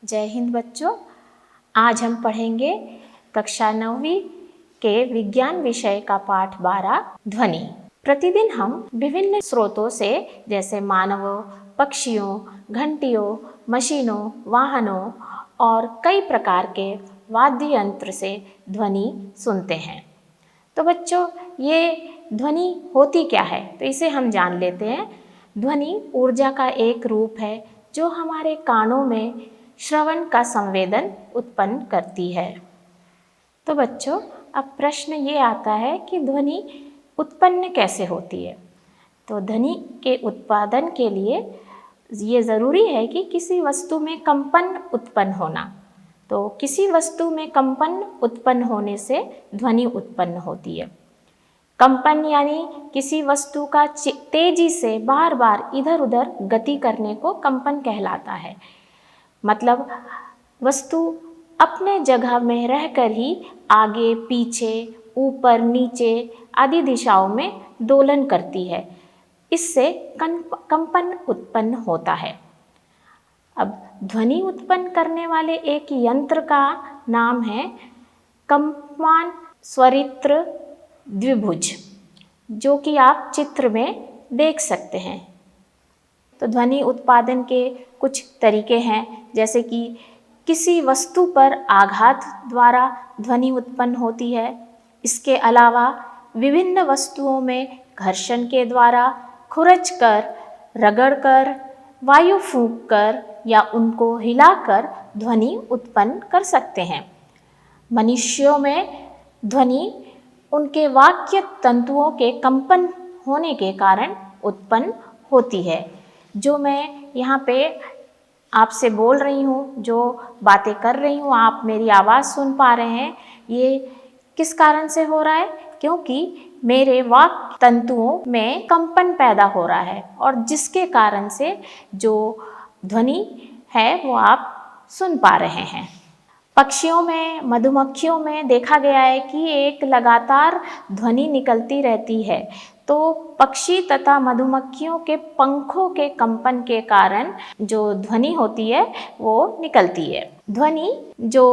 जय हिंद बच्चों। आज हम पढ़ेंगे कक्षा 9वीं के विज्ञान विषय का पाठ 12 ध्वनि। प्रतिदिन हम विभिन्न स्रोतों से जैसे मानवों, पक्षियों, घंटियों, मशीनों, वाहनों और कई प्रकार के वाद्य यंत्र से ध्वनि सुनते हैं। तो बच्चों, ये ध्वनि होती क्या है, तो इसे हम जान लेते हैं। ध्वनि ऊर्जा का एक रूप है जो हमारे कानों में श्रवण का संवेदन उत्पन्न करती है। तो बच्चों, अब प्रश्न ये आता है कि ध्वनि उत्पन्न कैसे होती है। तो ध्वनि के उत्पादन के लिए ये ज़रूरी है कि किसी वस्तु में कंपन उत्पन्न होना। तो किसी वस्तु में कंपन उत्पन्न होने से ध्वनि उत्पन्न होती है। कंपन यानी किसी वस्तु का तेजी से बार बार इधर उधर गति करने को कंपन कहलाता है। मतलब वस्तु अपने जगह में रहकर ही आगे पीछे, ऊपर नीचे आदि दिशाओं में दोलन करती है। इससे कंपन उत्पन्न होता है। अब ध्वनि उत्पन्न करने वाले एक यंत्र का नाम है कंपमान स्वरित्र द्विभुज, जो कि आप चित्र में देख सकते हैं। तो ध्वनि उत्पादन के कुछ तरीके हैं, जैसे कि किसी वस्तु पर आघात द्वारा ध्वनि उत्पन्न होती है। इसके अलावा विभिन्न वस्तुओं में घर्षण के द्वारा खुरचकर, रगड़कर, वायु फूंककर या उनको हिलाकर ध्वनि उत्पन्न कर सकते हैं। मनुष्यों में ध्वनि उनके वाक्य तंतुओं के कंपन होने के कारण उत्पन्न होती है। जो मैं यहाँ पे आपसे बोल रही हूँ, जो बातें कर रही हूँ, आप मेरी आवाज़ सुन पा रहे हैं, ये किस कारण से हो रहा है? क्योंकि मेरे वाक्य तंतुओं में कंपन पैदा हो रहा है और जिसके कारण से जो ध्वनि है वो आप सुन पा रहे हैं। पक्षियों में, मधुमक्खियों में देखा गया है कि एक लगातार ध्वनि निकलती रहती है। तो पक्षी तथा मधुमक्खियों के पंखों के कंपन के कारण जो ध्वनि होती है वो निकलती है। ध्वनि जो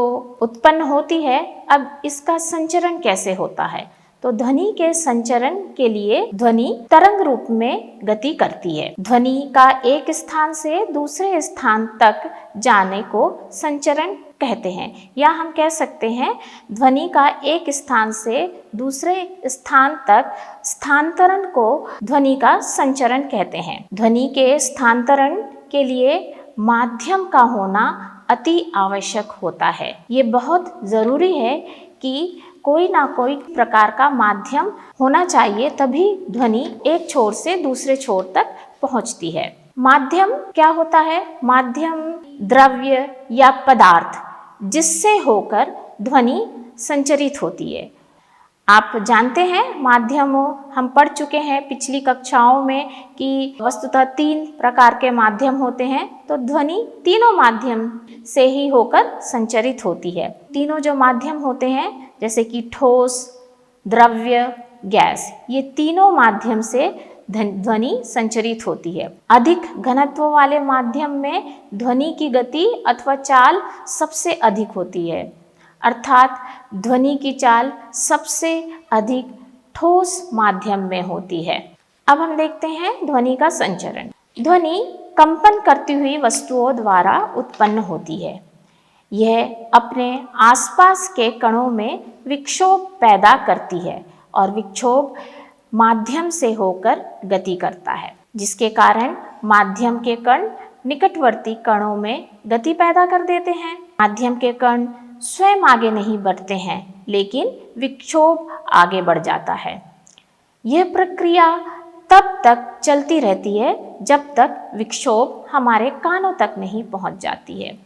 उत्पन्न होती है, अब इसका संचरण कैसे होता है? तो ध्वनि के संचरण के लिए ध्वनि तरंग रूप में गति करती है। ध्वनि का एक स्थान से दूसरे स्थान तक जाने को संचरण कहते हैं, या हम कह सकते हैं ध्वनि का एक स्थान से दूसरे स्थान तक स्थानांतरण को ध्वनि का संचरण कहते हैं। ध्वनि के स्थानांतरण के लिए माध्यम का होना अति आवश्यक होता है। ये बहुत ज़रूरी है कि कोई ना कोई प्रकार का माध्यम होना चाहिए, तभी ध्वनि एक छोर से दूसरे छोर तक पहुंचती है। माध्यम क्या होता है? माध्यम द्रव्य या पदार्थ जिससे होकर ध्वनि संचरित होती है। आप जानते हैं माध्यमों, हम पढ़ चुके हैं पिछली कक्षाओं में कि वस्तुतः 3 प्रकार के माध्यम होते हैं। तो ध्वनि तीनों माध्यम से ही होकर संचरित होती है। तीनों जो माध्यम होते हैं, जैसे कि ठोस, द्रव्य, गैस, ये तीनों माध्यम से ध्वनि संचरित होती है। अधिक घनत्व वाले माध्यम में ध्वनि की गति अथवा चाल सबसे अधिक होती है, अर्थात ध्वनि की चाल सबसे अधिक ठोस माध्यम में होती है। अब हम देखते हैं ध्वनि का संचरण। ध्वनि कंपन करती हुई वस्तुओं द्वारा उत्पन्न होती है। यह अपने आसपास के कणों में विक्षोभ पैदा करती है और विक्षोभ माध्यम से होकर गति करता है, जिसके कारण माध्यम के कण निकटवर्ती कणों में गति पैदा कर देते हैं। माध्यम के कण स्वयं आगे नहीं बढ़ते हैं, लेकिन विक्षोभ आगे बढ़ जाता है। यह प्रक्रिया तब तक चलती रहती है जब तक विक्षोभ हमारे कानों तक नहीं पहुंच जाती है।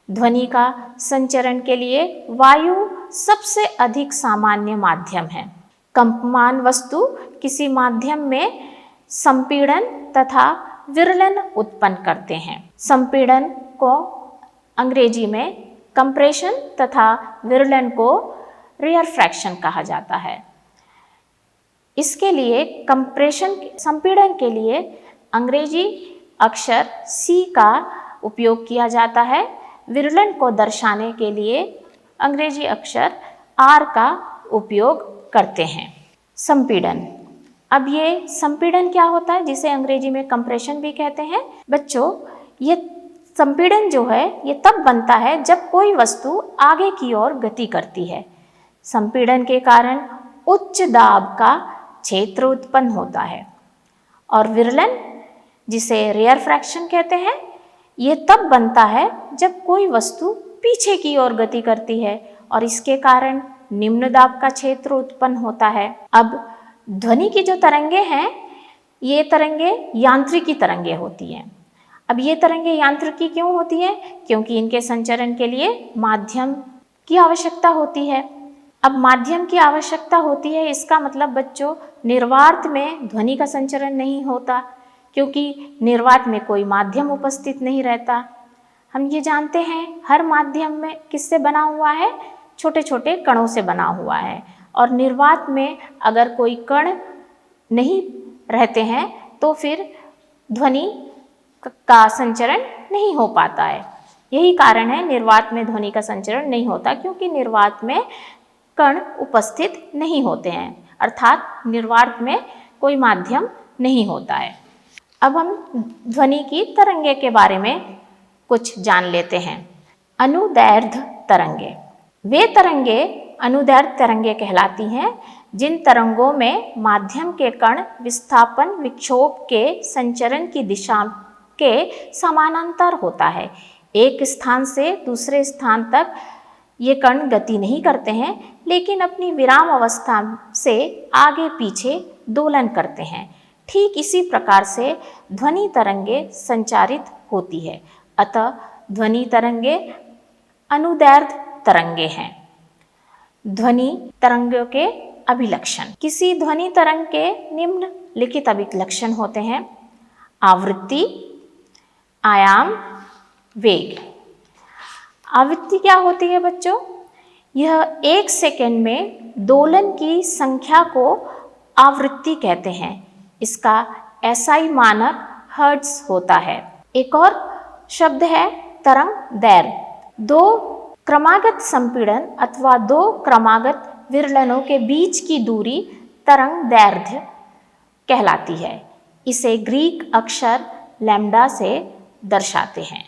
ध्वनि का संचरण के लिए वायु सबसे अधिक सामान्य माध्यम है। कंपमान वस्तु किसी माध्यम में संपीड़न तथा विरलन उत्पन्न करते हैं। संपीड़न को अंग्रेजी में कंप्रेशन तथा विरलन को रेयरफ्रैक्शन कहा जाता है। इसके लिए कंप्रेशन, संपीड़न के लिए अंग्रेजी अक्षर C का उपयोग किया जाता है, विरलन को दर्शाने के लिए अंग्रेजी अक्षर आर का उपयोग करते हैं। संपीड़न। अब ये संपीड़न क्या होता है, जिसे अंग्रेजी में कंप्रेशन भी कहते हैं। बच्चों, ये संपीड़न जो है ये तब बनता है जब कोई वस्तु आगे की ओर गति करती है। संपीड़न के कारण उच्च दाब का क्षेत्र उत्पन्न होता है। और विरलन, जिसे रेयर फ्रैक्शन कहते हैं, ये तब बनता है जब कोई वस्तु पीछे की ओर गति करती है और इसके कारण निम्न दाब का क्षेत्र उत्पन्न होता है। अब ध्वनि की जो तरंगे हैं, ये तरंगे यांत्रिकी तरंगे होती हैं। अब ये तरंगे यांत्रिकी क्यों होती है? क्योंकि इनके संचरण के लिए माध्यम की आवश्यकता होती है। अब माध्यम की आवश्यकता होती है, इसका मतलब बच्चों निर्वात में ध्वनि का संचरण नहीं होता, क्योंकि निर्वात में कोई माध्यम उपस्थित नहीं रहता। हम ये जानते हैं हर माध्यम में किससे बना हुआ है? छोटे छोटे कणों से बना हुआ है। और निर्वात में अगर कोई कण नहीं रहते हैं तो फिर ध्वनि का संचरण नहीं हो पाता है। यही कारण है निर्वात में ध्वनि का संचरण नहीं होता, क्योंकि निर्वात में कण उपस्थित नहीं होते हैं, अर्थात निर्वात में कोई माध्यम नहीं होता है। अब हम ध्वनि की तरंगे के बारे में कुछ जान लेते हैं। अनुदैर्ध्य तरंगे। वे तरंगे अनुदैर्ध्य तरंगे कहलाती हैं जिन तरंगों में माध्यम के कण विस्थापन विक्षोभ के संचरण की दिशा के समानांतर होता है। एक स्थान से दूसरे स्थान तक ये कण गति नहीं करते हैं, लेकिन अपनी विराम अवस्था से आगे पीछे दोलन करते हैं। ठीक इसी प्रकार से ध्वनि तरंगे संचारित होती है। अतः ध्वनि तरंगे अनुदैर्ध्य तरंगे हैं। ध्वनि तरंगों के अभिलक्षण। किसी ध्वनि तरंग के निम्नलिखित अभिलक्षण होते हैं: आवृत्ति, आयाम, वेग। आवृत्ति क्या होती है बच्चों? यह 1 सेकंड में दोलन की संख्या को आवृत्ति कहते हैं। इसका SI मानक हर्ट्ज होता है। एक और शब्द है तरंग दैर्ध्य। 2 क्रमागत संपीड़न अथवा 2 क्रमागत विरलनों के बीच की दूरी तरंग दैर्ध्य कहलाती है। इसे ग्रीक अक्षर लैम्डा से दर्शाते हैं।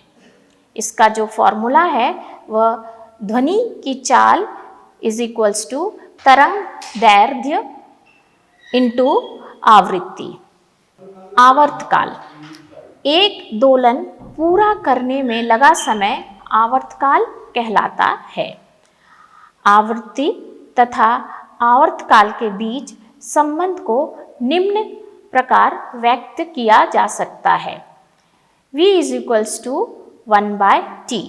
इसका जो फॉर्मूला है वह ध्वनि की चाल = तरंग दैर्ध्य इंटू आवृत्ति। आवर्तकाल। एक दोलन पूरा करने में लगा समय आवर्तकाल कहलाता है। आवृत्ति तथा आवर्तकाल के बीच संबंध को निम्न प्रकार व्यक्त किया जा सकता है: V = 1/T।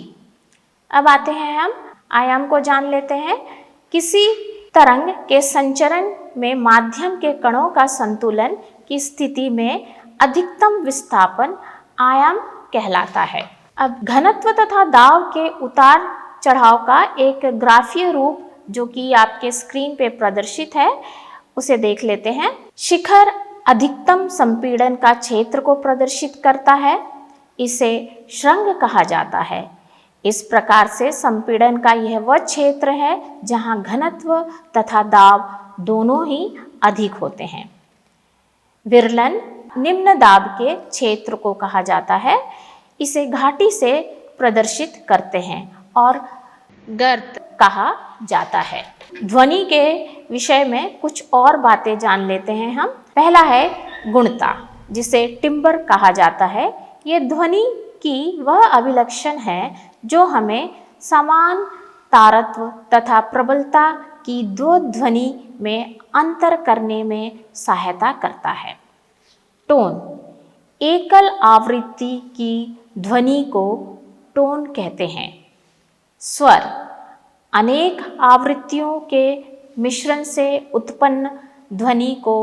अब आते हैं हम आयाम को जान लेते हैं। किसी तरंग के संचरण में माध्यम के कणों का संतुलन की स्थिति में अधिकतम विस्थापन आयाम कहलाता है। अब घनत्व तथा दाब के उतार चढ़ाव का एक ग्राफीय रूप जो कि आपके स्क्रीन पे प्रदर्शित है उसे देख लेते हैं। शिखर अधिकतम संपीड़न का क्षेत्र को प्रदर्शित करता है। इसे श्रृंग कहा जाता है। इस प्रकार से संपीड़न का यह वह क्षेत्र है जहां घनत्व तथा दाब दोनों ही अधिक होते हैं। विरलन निम्न दाब के क्षेत्र को कहा जाता है। इसे घाटी से प्रदर्शित करते हैं और गर्त कहा जाता है। ध्वनि के विषय में कुछ और बातें जान लेते हैं हम। पहला है गुणता, जिसे टिम्बर कहा जाता है। ये ध्वनि की वह अभिलक्षण है जो हमें समान तारत्व तथा प्रबलता की दो ध्वनि में अंतर करने में सहायता करता है। टोन। एकल आवृत्ति की ध्वनि को टोन कहते हैं। स्वर। अनेक आवृत्तियों के मिश्रण से उत्पन्न ध्वनि को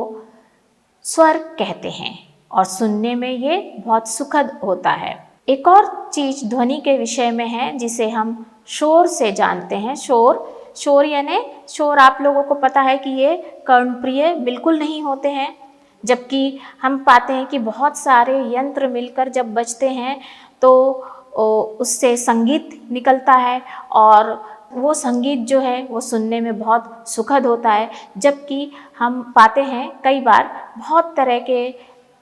स्वर कहते हैं और सुनने में ये बहुत सुखद होता है। एक और चीज ध्वनि के विषय में है जिसे हम शोर से जानते हैं। शोर यानी शोर आप लोगों को पता है कि ये कर्णप्रिय बिल्कुल नहीं होते हैं, जबकि हम पाते हैं कि बहुत सारे यंत्र मिलकर जब बजते हैं तो उससे संगीत निकलता है और वो संगीत जो है वो सुनने में बहुत सुखद होता है। जबकि हम पाते हैं कई बार बहुत तरह के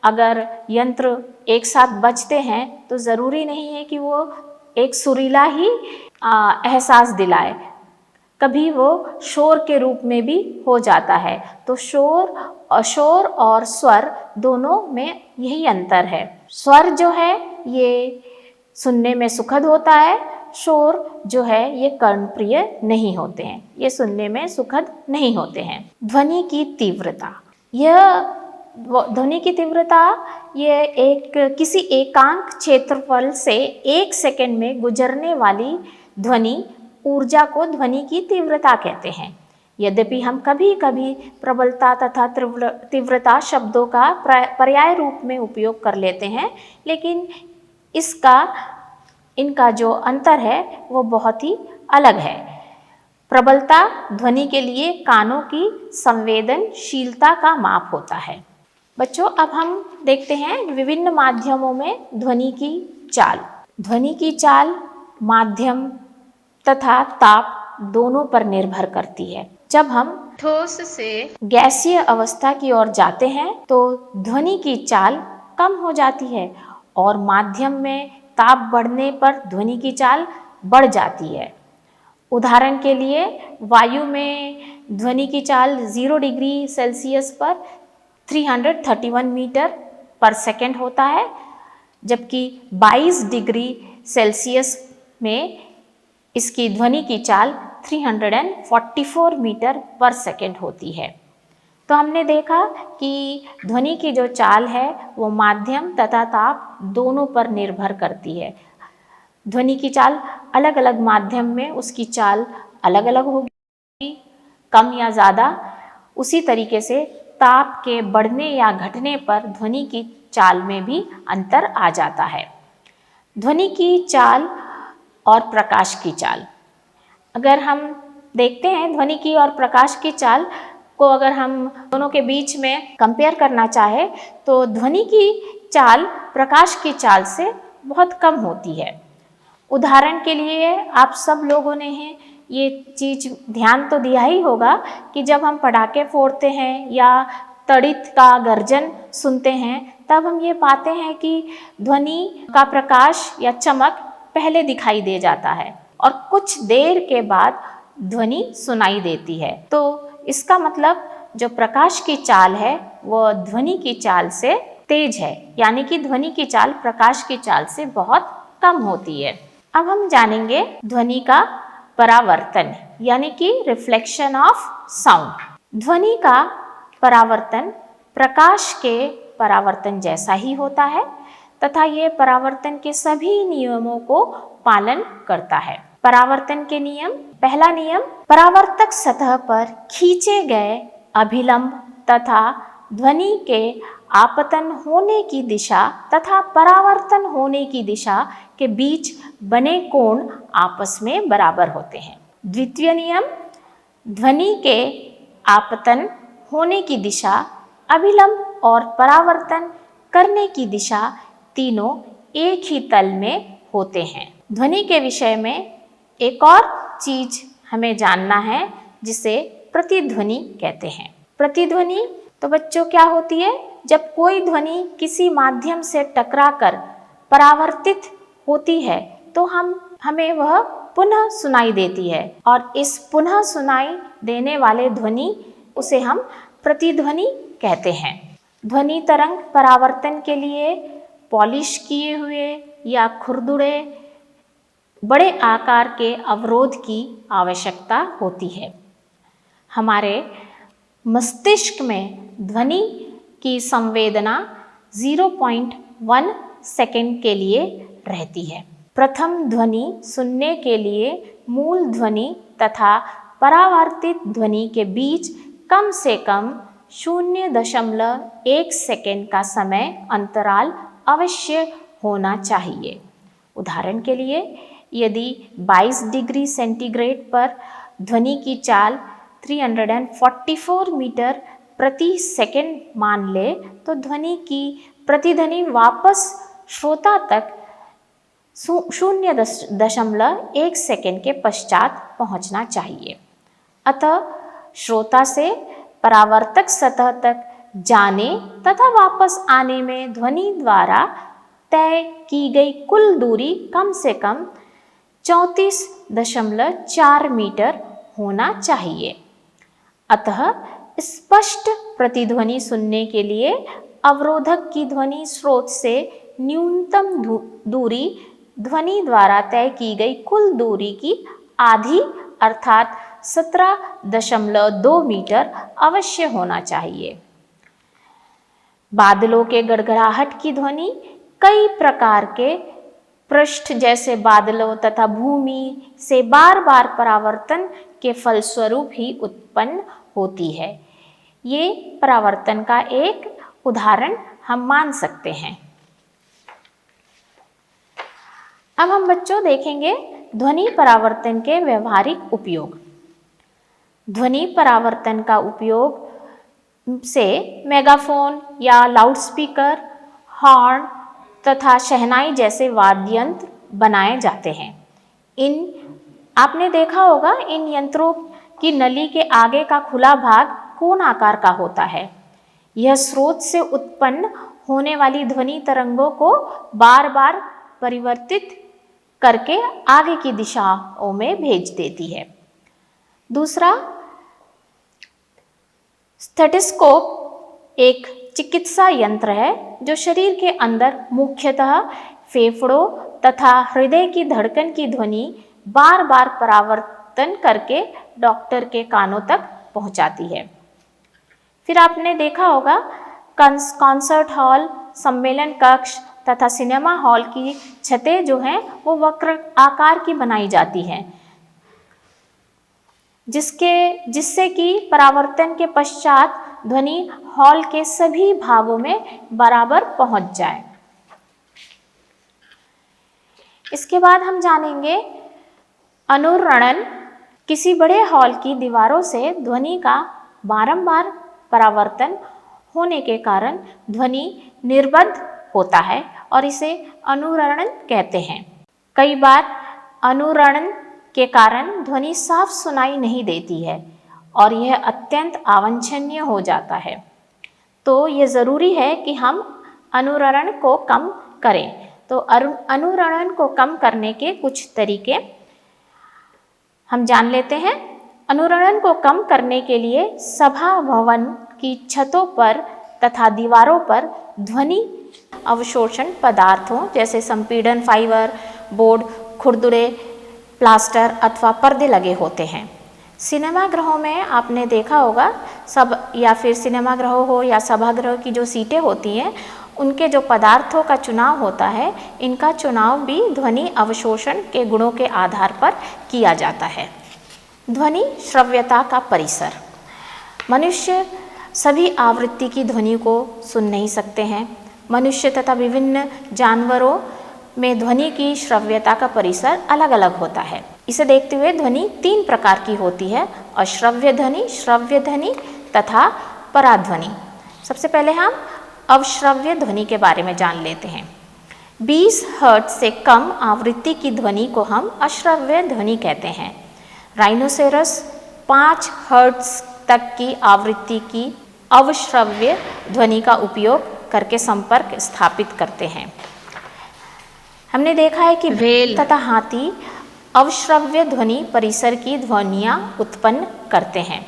अगर यंत्र एक साथ बजते हैं तो ज़रूरी नहीं है कि वो एक सुरीला ही एहसास दिलाए, कभी वो शोर के रूप में भी हो जाता है। तो शोर और स्वर दोनों में यही अंतर है। स्वर जो है ये सुनने में सुखद होता है, शोर जो है ये कर्णप्रिय नहीं होते हैं, ये सुनने में सुखद नहीं होते हैं। ध्वनि की तीव्रता, ध्वनि की तीव्रता ये किसी एकांक क्षेत्रफल से 1 सेकंड में गुजरने वाली ध्वनि ऊर्जा को ध्वनि की तीव्रता कहते हैं। यद्यपि हम कभी कभी प्रबलता तथा तीव्रता शब्दों का पर्याय रूप में उपयोग कर लेते हैं, लेकिन इनका जो अंतर है वो बहुत ही अलग है। प्रबलता ध्वनि के लिए कानों की संवेदनशीलता का माप होता है। बच्चों, अब हम देखते हैं विभिन्न माध्यमों में ध्वनि की चाल। ध्वनि की चाल माध्यम तथा ताप दोनों पर निर्भर करती है। जब हम ठोस से गैसीय अवस्था की ओर जाते हैं तो ध्वनि की चाल कम हो जाती है और माध्यम में ताप बढ़ने पर ध्वनि की चाल बढ़ जाती है। उदाहरण के लिए वायु में ध्वनि की चाल 0 डिग्री सेल्सियस पर 331 मीटर पर सेकंड होता है, जबकि 22 डिग्री सेल्सियस में इसकी ध्वनि की चाल 344 मीटर पर सेकंड होती है। तो हमने देखा कि ध्वनि की जो चाल है वो माध्यम तथा ताप दोनों पर निर्भर करती है। ध्वनि की चाल अलग अलग माध्यम में उसकी चाल अलग अलग होगी, कम या ज़्यादा। उसी तरीके से ताप के बढ़ने या घटने पर ध्वनि की चाल में भी अंतर आ जाता है। ध्वनि की चाल और प्रकाश की चाल, अगर हम देखते हैं ध्वनि की और प्रकाश की चाल को अगर हम दोनों के बीच में कंपेयर करना चाहे तो ध्वनि की चाल प्रकाश की चाल से बहुत कम होती है। उदाहरण के लिए आप सब लोगों ने ये चीज़ ध्यान तो दिया ही होगा कि जब हम पटाखे फोड़ते हैं या तड़ित का गर्जन सुनते हैं तब हम ये पाते हैं कि ध्वनि का प्रकाश या चमक पहले दिखाई दे जाता है और कुछ देर के बाद ध्वनि सुनाई देती है। तो इसका मतलब जो प्रकाश की चाल है वो ध्वनि की चाल से तेज है, यानी कि ध्वनि की चाल प्रकाश की चाल से बहुत कम होती है। अब हम जानेंगे ध्वनि का परावर्तन, यानी कि रिफ्लेक्शन ऑफ साउंड। ध्वनि का परावर्तन प्रकाश के परावर्तन जैसा ही होता है तथा ये परावर्तन के सभी नियमों को पालन करता है। परावर्तन के नियम, पहला नियम, परावर्तक सतह पर खींचे गए अभिलंब तथा ध्वनि के आपतन होने की दिशा तथा परावर्तन होने की दिशा के बीच बने कोण आपस में बराबर होते हैं। द्वितीय नियम, ध्वनि के आपतन होने की दिशा, अभिलंब और परावर्तन करने की दिशा तीनों एक ही तल में होते हैं। ध्वनि के विषय में एक और चीज हमें जानना है जिसे प्रतिध्वनि कहते हैं। प्रतिध्वनि तो बच्चों क्या होती है? जब कोई ध्वनि किसी माध्यम से टकराकर परावर्तित होती है तो हमें वह पुनः सुनाई देती है और इस पुनः सुनाई देने वाले ध्वनि उसे हम प्रतिध्वनि कहते हैं। ध्वनि तरंग परावर्तन के लिए पॉलिश किए हुए या खुरदुरे बड़े आकार के अवरोध की आवश्यकता होती है। हमारे मस्तिष्क में ध्वनि की संवेदना 0.1 सेकंड के लिए रहती है। प्रथम ध्वनि सुनने के लिए मूल ध्वनि तथा परावर्तित ध्वनि के बीच कम से कम 0.1 सेकंड का समय अंतराल अवश्य होना चाहिए। उदाहरण के लिए यदि 22 डिग्री सेंटीग्रेड पर ध्वनि की चाल 344 मीटर प्रति सेकंड मान ले तो ध्वनि की प्रतिध्वनि वापस श्रोता तक 0.1 सेकंड के पश्चात पहुंचना चाहिए। अतः श्रोता से परावर्तक सतह तक जाने तथा वापस आने में ध्वनि द्वारा तय की गई कुल दूरी कम से कम 34.4 मीटर होना चाहिए। अतः स्पष्ट प्रतिध्वनि सुनने के लिए अवरोधक की ध्वनि स्रोत से न्यूनतम दूरी ध्वनि द्वारा तय की गई कुल दूरी की आधी अर्थात 17.2 मीटर अवश्य होना चाहिए। बादलों के गड़गड़ाहट की ध्वनि कई प्रकार के पृष्ठ जैसे बादलों तथा भूमि से बार बार परावर्तन के फलस्वरूप ही उत्पन्न होती है। ये परावर्तन का एक उदाहरण हम मान सकते हैं। अब हम बच्चों देखेंगे ध्वनि परावर्तन के व्यवहारिक उपयोग। ध्वनि परावर्तन का उपयोग से मेगाफोन या लाउडस्पीकर, हॉर्न तथा शहनाई जैसे वाद्य यंत्र बनाए जाते हैं। आपने देखा होगा इन यंत्रों की नली के आगे का खुला भाग कोन आकार का होता है। यह स्रोत से उत्पन्न होने वाली ध्वनि तरंगों को बार बार परिवर्तित करके आगे की दिशाओं में भेज देती है। दूसरा, स्टेथोस्कोप एक चिकित्सा यंत्र है जो शरीर के अंदर मुख्यतः फेफड़ों तथा हृदय की धड़कन की ध्वनि बार बार परावर्तन करके डॉक्टर के कानों तक पहुंचाती है। फिर आपने देखा होगा कॉन्सर्ट हॉल, सम्मेलन कक्ष तथा सिनेमा हॉल की छतें जो हैं वो वक्र आकार की बनाई जाती हैं, जिससे कि परावर्तन के पश्चात ध्वनि हॉल के सभी भागों में बराबर पहुंच जाए। इसके बाद हम जानेंगे अनुरणन। किसी बड़े हॉल की दीवारों से ध्वनि का बारंबार परावर्तन होने के कारण ध्वनि निर्बद्ध होता है और इसे अनुरणन कहते हैं। कई बार अनुरणन के कारण ध्वनि साफ सुनाई नहीं देती है और यह अत्यंत अवांछनीय हो जाता है। तो ये ज़रूरी है कि हम अनुरणन को कम करें। तो अनुरणन को कम करने के कुछ तरीके हम जान लेते हैं। अनुरणन को कम करने के लिए सभा भवन की छतों पर तथा दीवारों पर ध्वनि अवशोषण पदार्थों जैसे संपीड़न फाइबर बोर्ड, खुरदुरे, प्लास्टर अथवा पर्दे लगे होते हैं। सिनेमागृहों में आपने देखा होगा या फिर सिनेमागृह हो या सभागृह की जो सीटें होती हैं उनके जो पदार्थों का चुनाव होता है, इनका चुनाव भी ध्वनि अवशोषण के गुणों के आधार पर किया जाता है। ध्वनि श्रव्यता का परिसर। मनुष्य सभी आवृत्ति की ध्वनि को सुन नहीं सकते हैं। मनुष्य तथा विभिन्न जानवरों में ध्वनि की श्रव्यता का परिसर अलग अलग होता है। इसे देखते हुए ध्वनि 3 प्रकार की होती है: अश्रव्य ध्वनि, श्रव्य ध्वनि तथा पराध्वनि। सबसे पहले हम अवश्रव्य ध्वनि के बारे में जान लेते हैं। 20 हर्ट्ज से कम आवृत्ति की ध्वनि को हम अश्रव्य ध्वनि कहते हैं। राइनोसेरस 5 हर्ट्ज तक की आवृत्ति की अवश्रव्य ध्वनि का उपयोग करके संपर्क स्थापित करते हैं। हमने देखा है कि भेल तथा हाथी अवश्रव्य ध्वनि परिसर की ध्वनियाँ उत्पन्न करते हैं।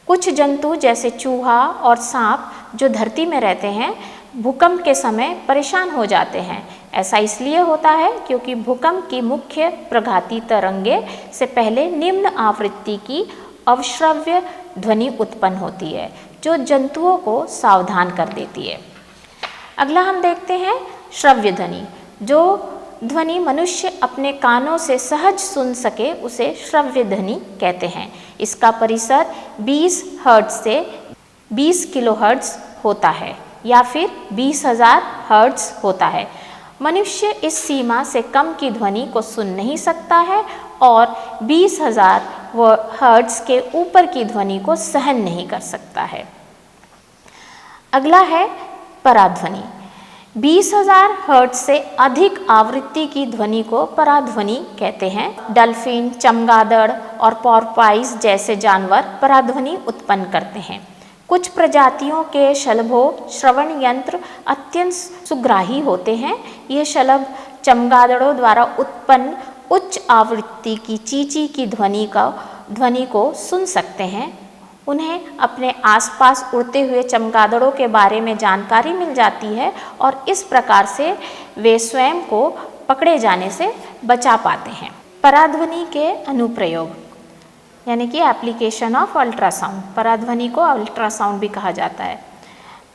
कुछ जंतु जैसे चूहा और सांप जो धरती में रहते हैं, भूकंप के समय परेशान हो जाते हैं। ऐसा इसलिए होता है क्योंकि भूकंप की मुख्य प्रघाती तरंगे से पहले निम्न आवृत्ति की अवश्रव्य ध्वनि उत्पन्न होती है, जो जंतुओं को सावधान कर देती है। अगला हम देखते हैं श्रव्य ध्वनि। जो ध्वनि मनुष्य अपने कानों से सहज सुन सके उसे श्रव्य ध्वनि कहते हैं। इसका परिसर 20 हर्ट्ज से 20 किलोहर्ट्ज होता है या फिर 20,000 हर्ट्ज होता है। मनुष्य इस सीमा से कम की ध्वनि को सुन नहीं सकता है और 20,000 हर्ट्ज के ऊपर की ध्वनि को सहन नहीं कर सकता है। अगला है पराध्वनि। 20,000 हर्ट्ज से अधिक आवृत्ति की ध्वनि को पराध्वनि कहते हैं। डल्फिन, चमगादड़ और पोर्पोइस जैसे जानवर पराध्वनि उत्पन्न करते हैं। कुछ प्रजातियों के शलभों श्रवण यंत्र अत्यंत सुग्राही होते हैं। ये शलभ चमगादड़ों द्वारा उत्पन्न उच्च आवृत्ति की चींची की ध्वनि को सुन सकते हैं। उन्हें अपने आसपास उड़ते हुए चमगादड़ों के बारे में जानकारी मिल जाती है और इस प्रकार से वे स्वयं को पकड़े जाने से बचा पाते हैं। पराध्वनि के अनुप्रयोग यानी कि एप्लीकेशन ऑफ अल्ट्रासाउंड। पराध्वनि को अल्ट्रासाउंड भी कहा जाता है।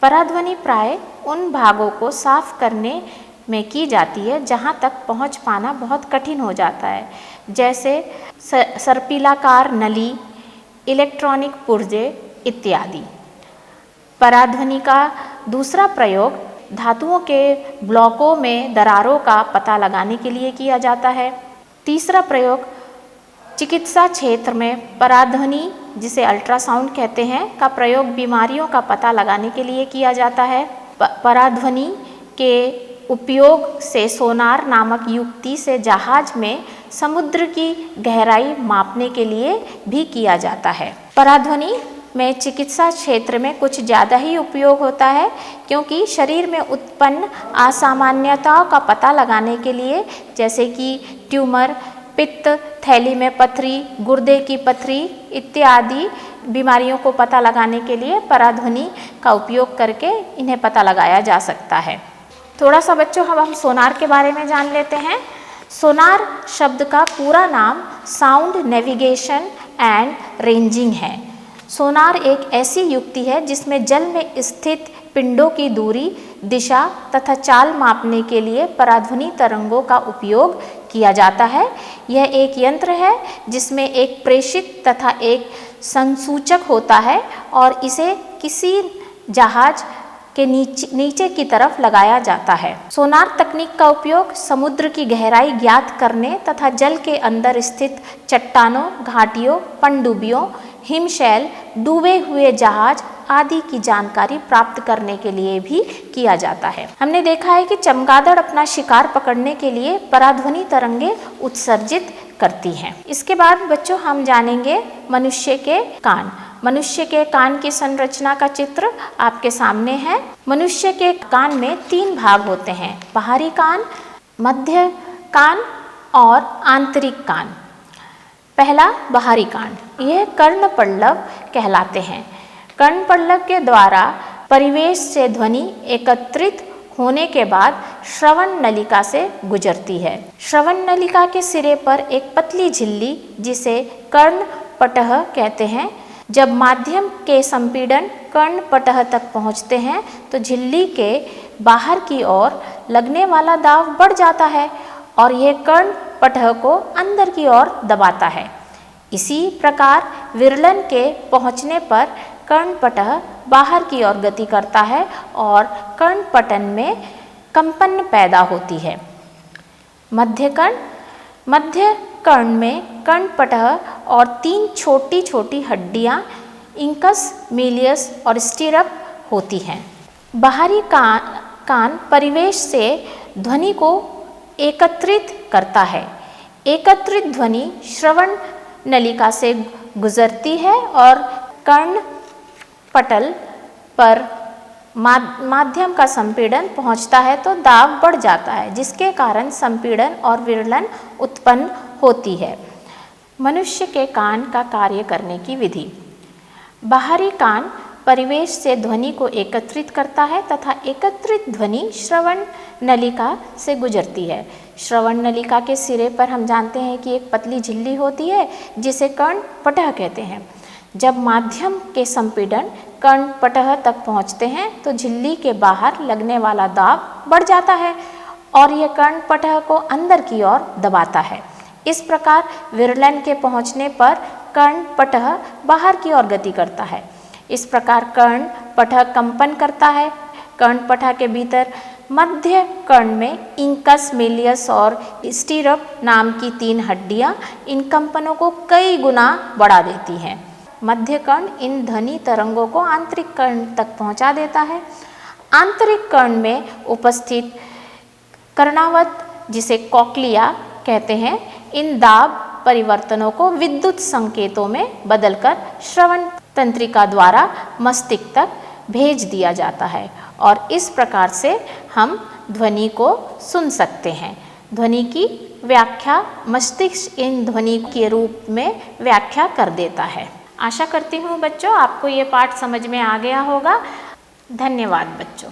पराध्वनि प्राय उन भागों को साफ करने में की जाती है जहाँ तक पहुँच पाना बहुत कठिन हो जाता है, जैसे सर्पिलाकार नली, इलेक्ट्रॉनिक पुर्जे इत्यादि। पराध्वनि का दूसरा प्रयोग धातुओं के ब्लॉकों में दरारों का पता लगाने के लिए किया जाता है। तीसरा प्रयोग चिकित्सा क्षेत्र में पराध्वनि, जिसे अल्ट्रासाउंड कहते हैं, का प्रयोग बीमारियों का पता लगाने के लिए किया जाता है। पराध्वनि के उपयोग से सोनार नामक युक्ति से जहाज में समुद्र की गहराई मापने के लिए भी किया जाता है। पराध्वनि में चिकित्सा क्षेत्र में कुछ ज़्यादा ही उपयोग होता है, क्योंकि शरीर में उत्पन्न असामान्यताओं का पता लगाने के लिए, जैसे कि ट्यूमर, पित्त, थैली में पथरी, गुर्दे की पथरी इत्यादि बीमारियों को पता लगाने के लिए पराध्वनि का उपयोग करके इन्हें पता लगाया जा सकता है। थोड़ा सा बच्चों हम सोनार के बारे में जान लेते हैं। सोनार शब्द का पूरा नाम साउंड नेविगेशन एंड रेंजिंग है। सोनार एक ऐसी युक्ति है जिसमें जल में स्थित पिंडों की दूरी, दिशा तथा चाल मापने के लिए पराध्वनि तरंगों का उपयोग किया जाता है। यह एक यंत्र है जिसमें एक प्रेषित तथा एक संसूचक होता है और इसे किसी जहाज के नीचे की तरफ लगाया जाता है। सोनार तकनीक का उपयोग समुद्र की गहराई ज्ञात करने तथा जल के अंदर स्थित चट्टानों, घाटियों, पनडुब्बियों, हिमशैल, डूबे हुए जहाज आदि की जानकारी प्राप्त करने के लिए भी किया जाता है। हमने देखा है कि चमगादड़ अपना शिकार पकड़ने के लिए पराध्वनि तरंगे उत्सर्जित करती हैं। इसके बाद बच्चों हम जानेंगे मनुष्य के कान। मनुष्य के कान की संरचना का चित्र आपके सामने है। मनुष्य के कान में 3 भाग होते हैं: बाहरी कान, मध्य कान और आंतरिक कान। पहला बाहरी कान, यह कर्णपल्लव कहलाते हैं। कर्णपल्लव के द्वारा परिवेश से ध्वनि एकत्रित होने के बाद श्रवण नलिका से गुजरती है। श्रवण नलिका के सिरे पर एक पतली झिल्ली, जिसे कर्णपटह कहते हैं। जब माध्यम के संपीड़न कर्णपटह तक पहुँचते हैं तो झिल्ली के बाहर की ओर लगने वाला दाब बढ़ जाता है और यह कर्णपटह को अंदर की ओर दबाता है। इसी प्रकार विरलन के पहुँचने पर कर्णपटह बाहर की ओर गति करता है और कर्णपटन में कंपन पैदा होती है। मध्य कर्ण, मध्य कर्ण में कर्णपटह और 3 छोटी छोटी हड्डियां इंकस, मीलियस और स्टीरप होती हैं। बाहरी कान परिवेश से ध्वनि को एकत्रित करता है। एकत्रित ध्वनि श्रवण नलिका से गुजरती है और कर्णपटल पर माध्यम का संपीड़न पहुंचता है तो दाब बढ़ जाता है, जिसके कारण संपीड़न और विरलन उत्पन्न होती है। मनुष्य के कान का कार्य करने की विधि। बाहरी कान परिवेश से ध्वनि को एकत्रित करता है तथा एकत्रित ध्वनि श्रवण नलिका से गुजरती है। श्रवण नलिका के सिरे पर हम जानते हैं कि एक पतली झिल्ली होती है जिसे कर्णपटह कहते हैं। जब माध्यम के संपीड़न कर्णपटह तक पहुंचते हैं तो झिल्ली के बाहर लगने वाला दाब बढ़ जाता है और यह कर्णपटह को अंदर की ओर दबाता है। इस प्रकार विरलन के पहुंचने पर कर्णपटह बाहर की ओर गति करता है। इस प्रकार कर्णपटह कंपन करता है। कर्णपटह के भीतर मध्य कर्ण में इंकस, मीलियस और स्टीरप नाम की 3 हड्डियां इन कंपनों को कई गुना बढ़ा देती हैं। मध्य कर्ण इन ध्वनि तरंगों को आंतरिक कर्ण तक पहुंचा देता है। आंतरिक कर्ण में उपस्थित कर्णावत, जिसे कॉक्लिया कहते हैं, इन दाब परिवर्तनों को विद्युत संकेतों में बदलकर श्रवण तंत्रिका द्वारा मस्तिष्क तक भेज दिया जाता है और इस प्रकार से हम ध्वनि को सुन सकते हैं। ध्वनि की व्याख्या मस्तिष्क इन ध्वनि के रूप में व्याख्या कर देता है। आशा करती हूँ बच्चों आपको ये पाठ समझ में आ गया होगा। धन्यवाद बच्चों।